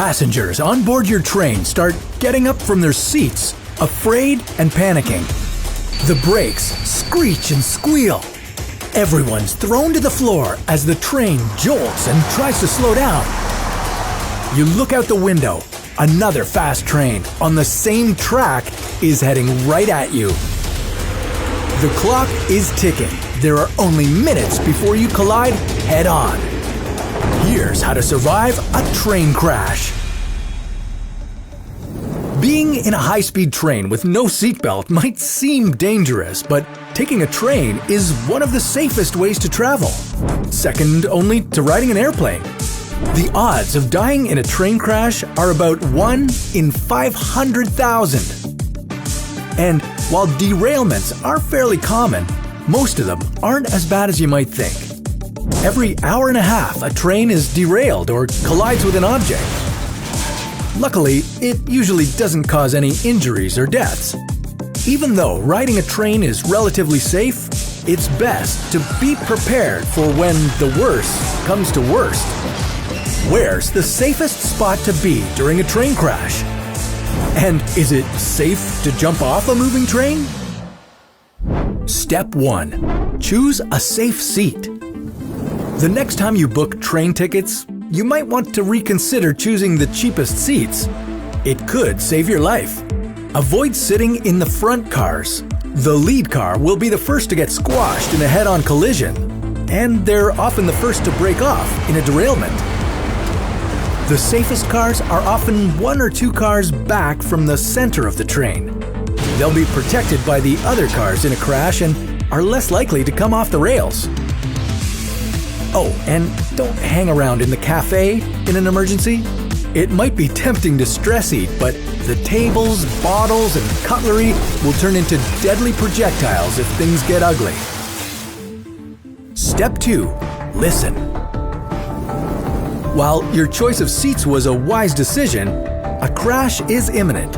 Passengers on board your train start getting up from their seats, afraid and panicking. The brakes screech and squeal. Everyone's thrown to the floor as the train jolts and tries to slow down. You look out the window. Another fast train on the same track is heading right at you. The clock is ticking. There are only minutes before you collide head-on. Here's how to survive a train crash. Being in a high-speed train with no seatbelt might seem dangerous, but taking a train is one of the safest ways to travel, second only to riding an airplane. The odds of dying in a train crash are about 1 in 500,000. And while derailments are fairly common, most of them aren't as bad as you might think. Every hour and a half, a train is derailed or collides with an object. Luckily, it usually doesn't cause any injuries or deaths. Even though riding a train is relatively safe, it's best to be prepared for when the worst comes to worst. Where's the safest spot to be during a train crash? And is it safe to jump off a moving train? Step 1. Choose a safe seat. The next time you book train tickets, you might want to reconsider choosing the cheapest seats. It could save your life. Avoid sitting in the front cars. The lead car will be the first to get squashed in a head-on collision, and they're often the first to break off in a derailment. The safest cars are often 1 or 2 cars back from the center of the train. They'll be protected by the other cars in a crash and are less likely to come off the rails. Oh, and don't hang around in the cafe in an emergency. It might be tempting to stress eat, but the tables, bottles, and cutlery will turn into deadly projectiles if things get ugly. Step 2. Listen. While your choice of seats was a wise decision, a crash is imminent.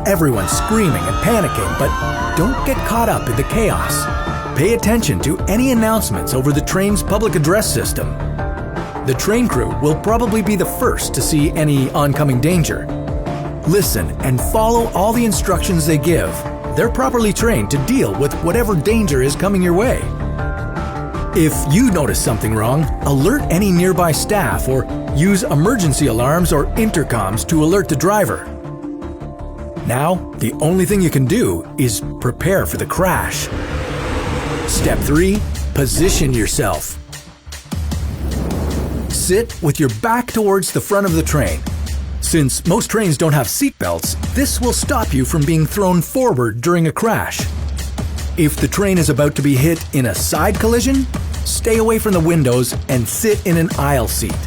Everyone's screaming and panicking, but don't get caught up in the chaos. Pay attention to any announcements over the train's public address system. The train crew will probably be the first to see any oncoming danger. Listen and follow all the instructions they give. They're properly trained to deal with whatever danger is coming your way. If you notice something wrong, alert any nearby staff or use emergency alarms or intercoms to alert the driver. Now, the only thing you can do is prepare for the crash. Step 3. Position yourself. Sit with your back towards the front of the train. Since most trains don't have seatbelts, this will stop you from being thrown forward during a crash. If the train is about to be hit in a side collision, stay away from the windows and sit in an aisle seat.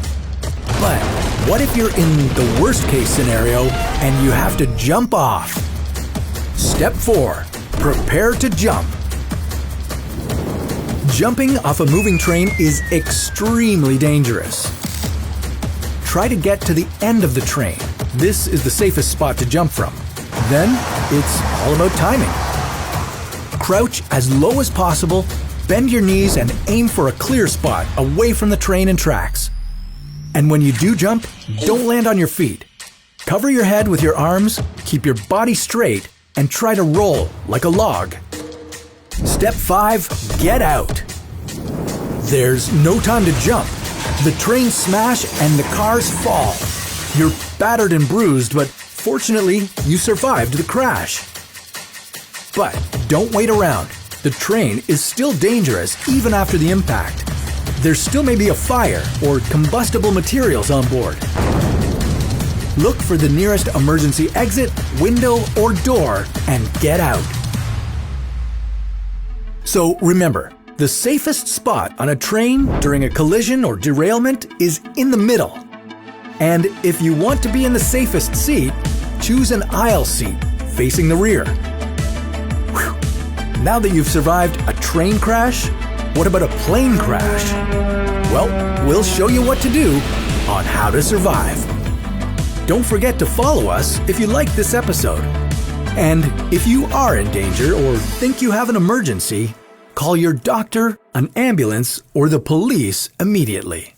But what if you're in the worst case scenario and you have to jump off? Step 4. Prepare to jump. Jumping off a moving train is extremely dangerous. Try to get to the end of the train. This is the safest spot to jump from. Then, it's all about timing. Crouch as low as possible, bend your knees and aim for a clear spot away from the train and tracks. And when you do jump, don't land on your feet. Cover your head with your arms, keep your body straight, and try to roll like a log. Step 5. Get out. There's no time to jump. The trains smash and the cars fall. You're battered and bruised, but fortunately, you survived the crash. But don't wait around. The train is still dangerous even after the impact. There still may be a fire or combustible materials on board. Look for the nearest emergency exit, window, or door and get out. So remember, the safest spot on a train during a collision or derailment is in the middle. And if you want to be in the safest seat, choose an aisle seat facing the rear. Whew. Now that you've survived a train crash, what about a plane crash? Well, we'll show you what to do on how to survive. Don't forget to follow us if you like this episode. And if you are in danger or think you have an emergency, call your doctor, an ambulance, or the police immediately.